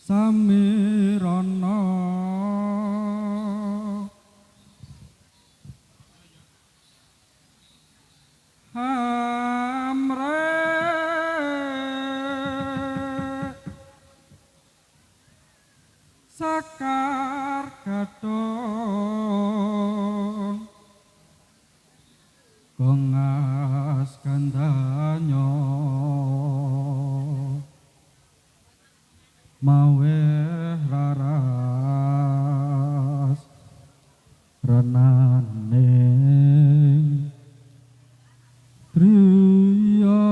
samirana hamre sakar gadong kongas kandanyo mawe raras renane triya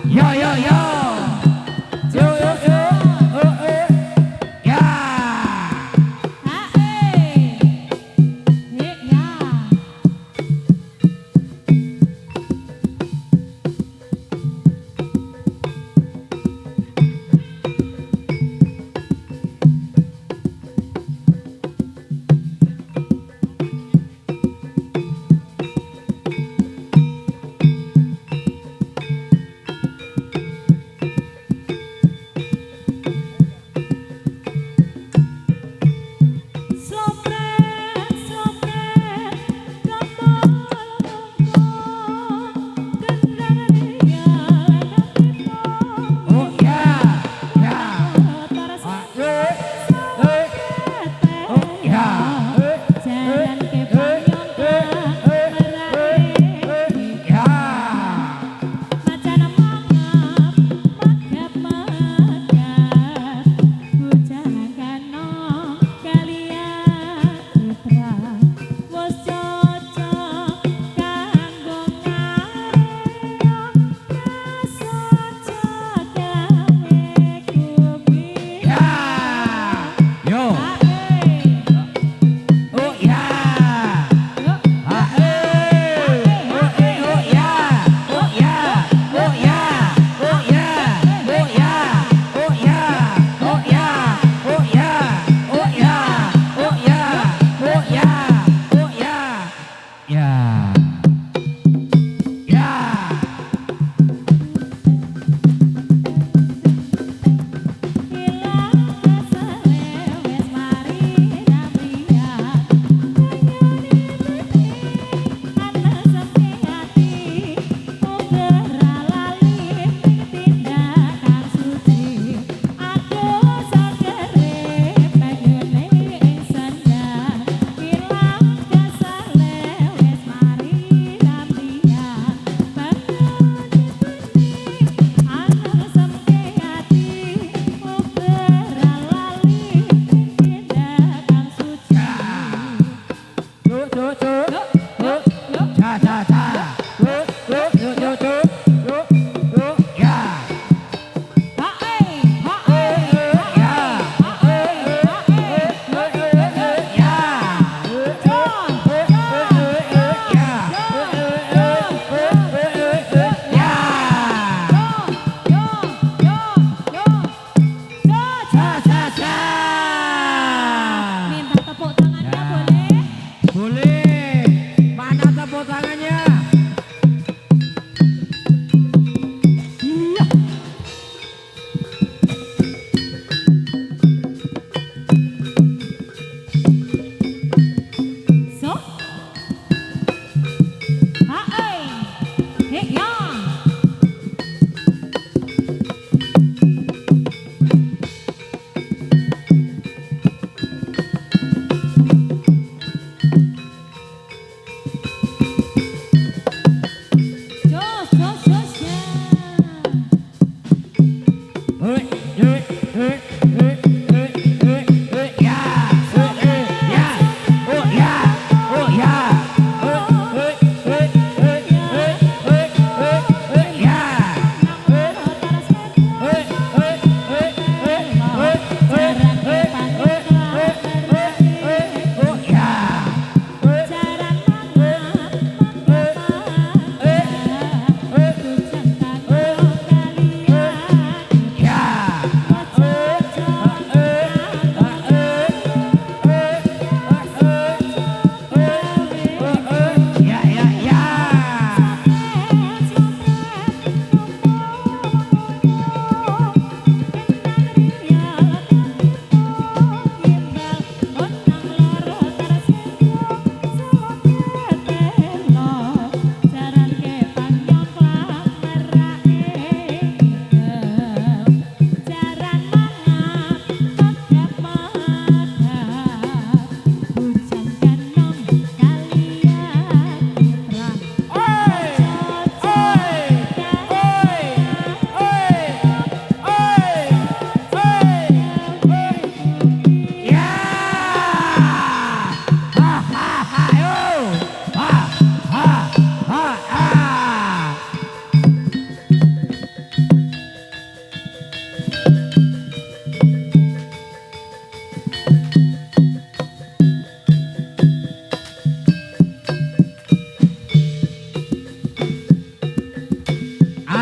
Yo yo yo. Yo yo yo. Ya.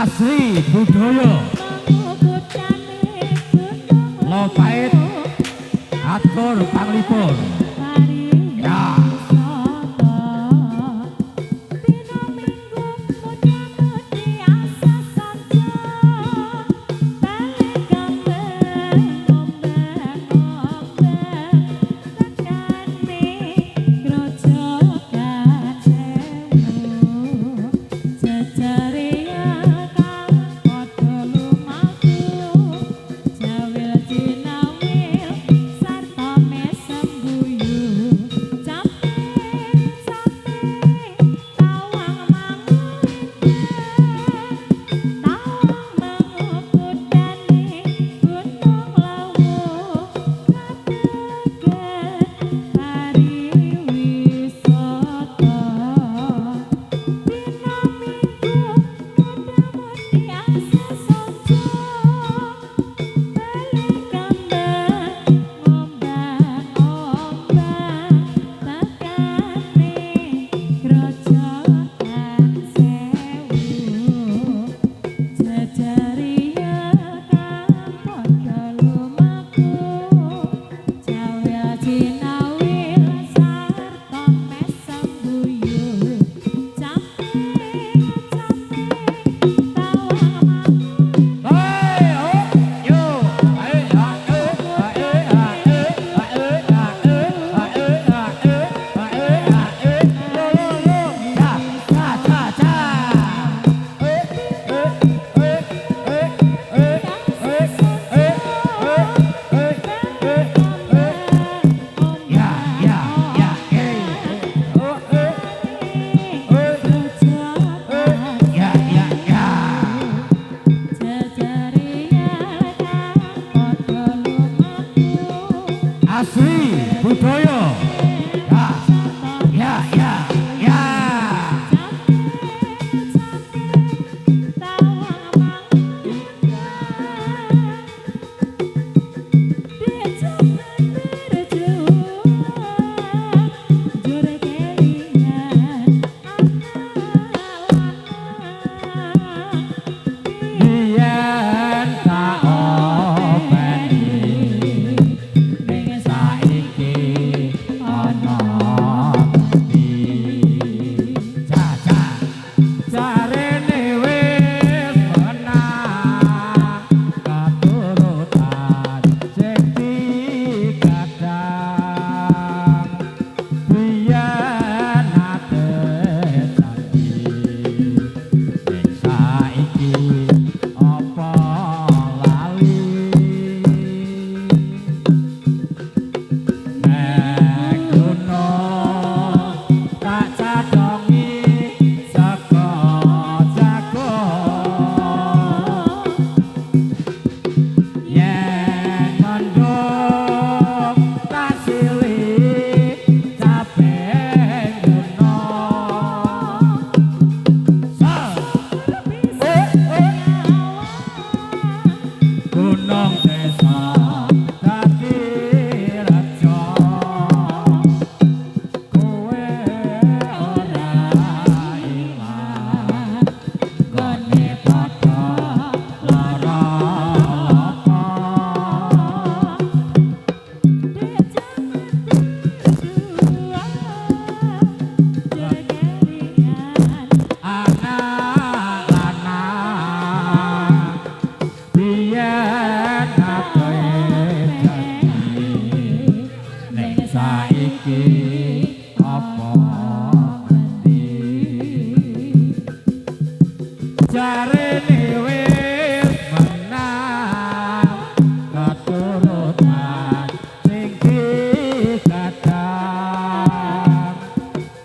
asri budaya Lopait atur panglipur ya asri budaya ya ya ya ya Biyen tak openi ning saiki ana caca jarene wis menang katurutan sing dikadang biyen ate janji ning saiki apa lali nek gunung tak cadongi saka jagon yen mendung tak silih capek gunung gunung desa dadi rejo kowe ora ilang gone padha lara apa anak lanang biyen ate janji ning saiki apa ngendi jarene wis menang katurutan sing dikadang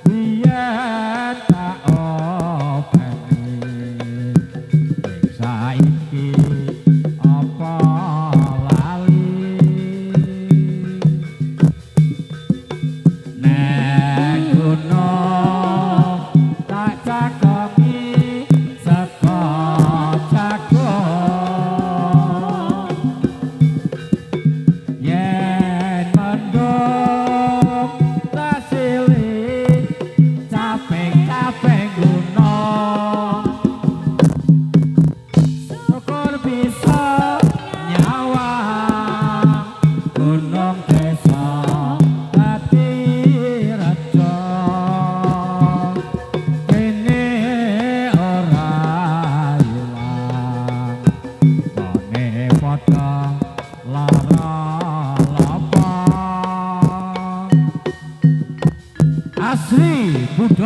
biyen tak openi ning saiki apa lali nek gunung tak cakoki saka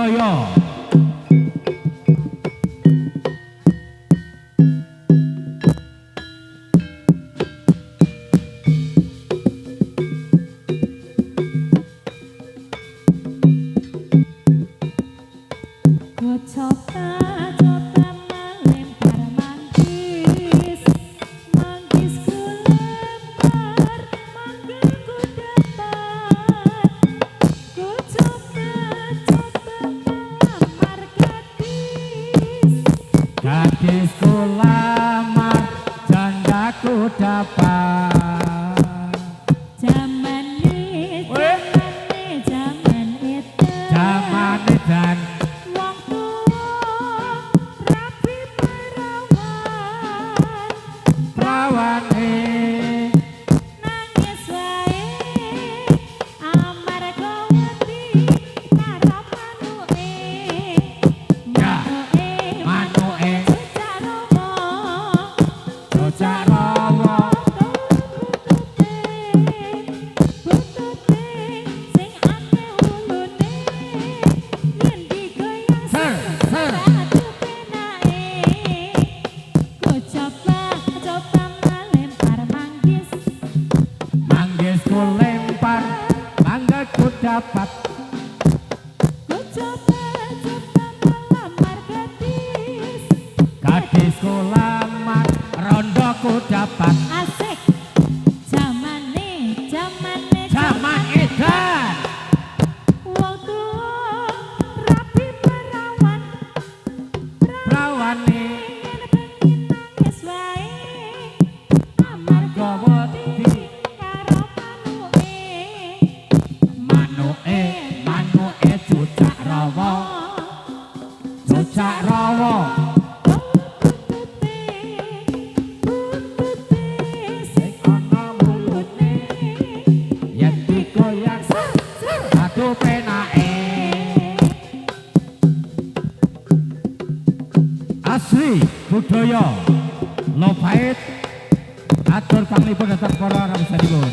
budaya. Gadisku lamar jandaku dapat. Jamane Dan wong tuwa rapi prawane nangis wae amarga wedi karo manuke bocah rawa butute sing akeh ulune yen digoyang Ser. satu penake ku coba ngelempar manggis manggisku lempar manggaku dapat. ku coba melamar gadis Gadisku lamar rondoku dapat. asik jamane Zaman edan wong tuwa rapi prawane nangis wae amarga wedi karo manuke cucak rawa sing ana mulutne yen digoyang satu penake. Asli budaya Lopait atur panglipun dhateng para rabisanipun.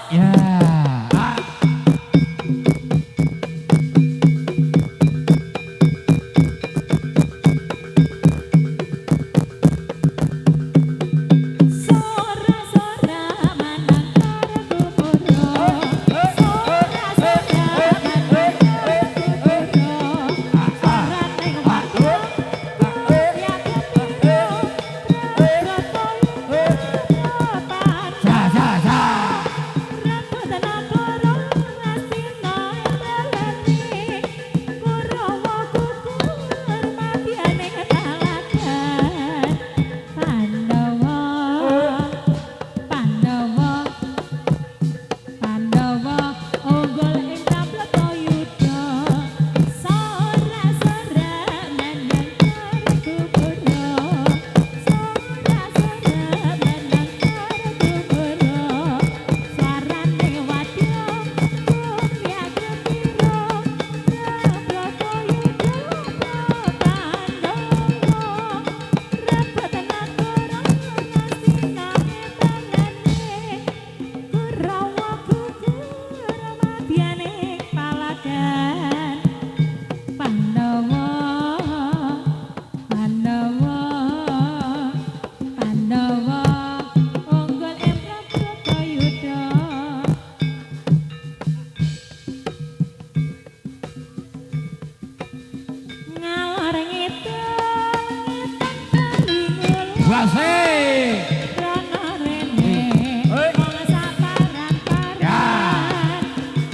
Ya. Sora-sora manang karo kupuro Sora-sora manang karo kupuro Sora ning watu ya kepiro Roto lupa Sa sa sa. Rambut nagoro ngastina eleleni Kurawa kukur madyane ketalagan Pandawa unggul ing Tapletoyuda Sora-sora meneng karo kupuro Sora-sora meneng karo kupuro Suarane wadya kumya kepiro Tapletoyuda Pandawa Repot nagara ngastina eleleni Kurawa kukur madyane palagan Pandawa unggul ing Tapletoyuda ngalor ngidul kalingul Wasih. rono rene wong saparan-paran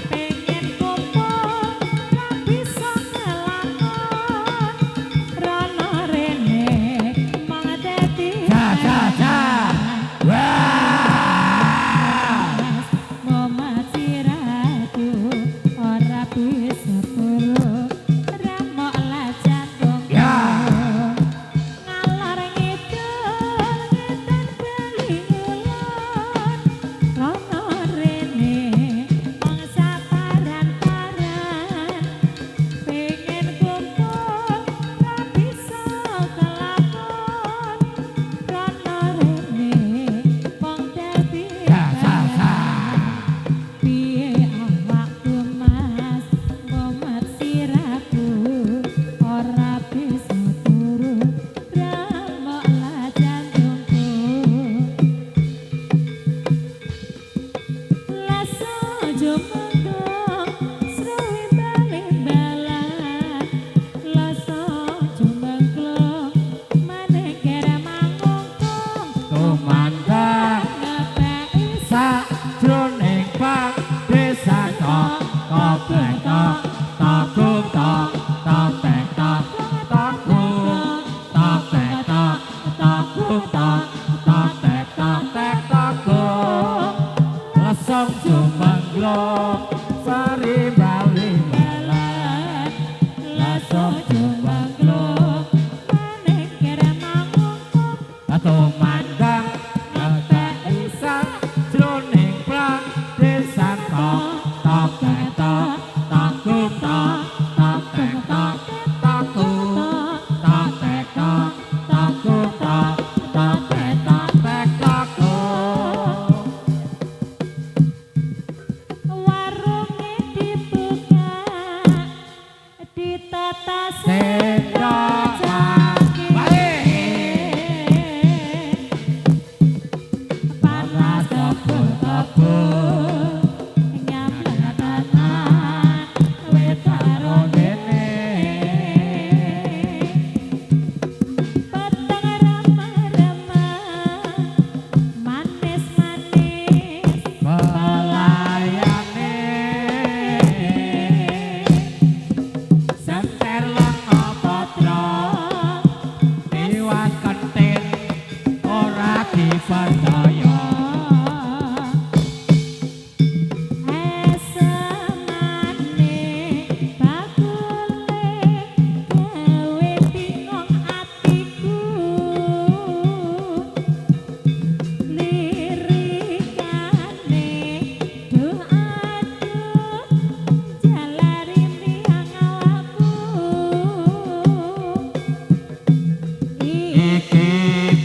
pengen kumpul ra bisa ngelakon rono rene mong dadi Sa sa sa. Wah. momat sirahku ora bisa turu remok lah jantung Ya. ngalor ngidul tumandang ngetek isa jroning plang desan tok tok tok tok tok tok tok tok tok tok tok warunge dibuka ditata sendok panas kebul-kebul nyampleng tenan wit karo dene peteng remah-remah manis-manis pelayane senter lenga patra tiwas kentir ora dipercaya esemane bakule gawe bingung atiku lirikane duh aduh jalari mriyang awakku iki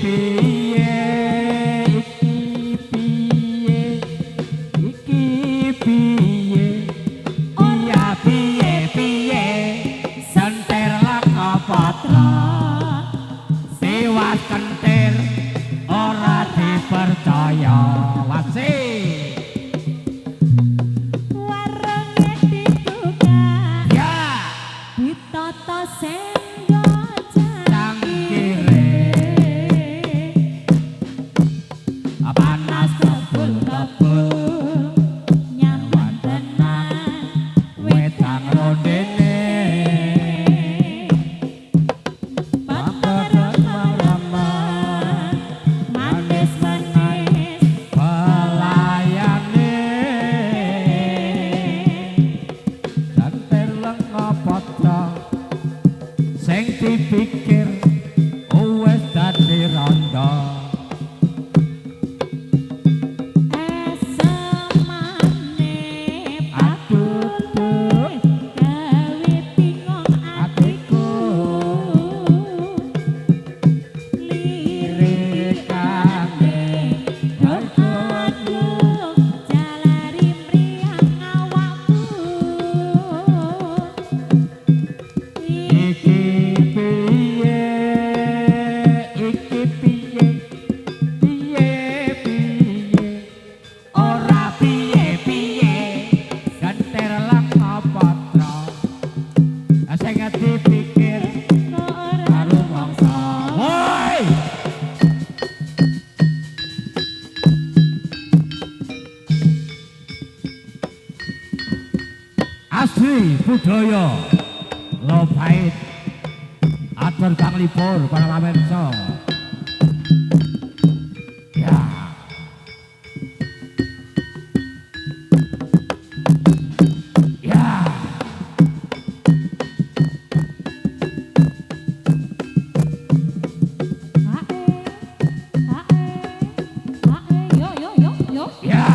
piye iki piye iya piye piye senter lenga patra tiwas kentir ora dipercaya wasi warunge dibuka ya ditata sendok cangkire panas kebul-kebul nyambut tenan wetang rondene remah manis-manis pelayane senter lenga patra sing dipikir wis dadi randa esemane aduh gawe bingung atiku lirikane aduh jalari mriyang awakku iki piye piye piye ora piye piye genter lenga patra sing dipikir karo mangsa woi asli budaya Lopait atur kang libur para pamirsa ya ya Yo. ya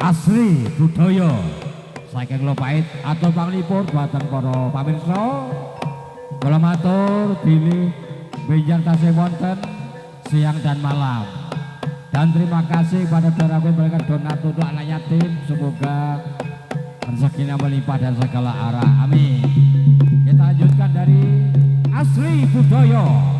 Asri budaya saking Lopait atur panglipur dhateng para pamirsa. Kula matur bilih benjang tasih wonten siang dan malam. Dan terima kasih pada saudara mereka donatur untuk anak yatim, semoga rezekinya melimpah dari segala arah. Amin. Kita lanjutkan dari Asri Budaya.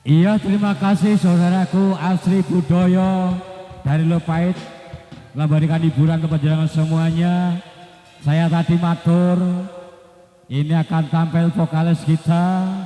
Iya, terima kasih saudaraku Asri Budaya dari Lopait memberikan hiburan ke panjenengan semuanya. Saya tadi matur ini akan tampil vokalis kita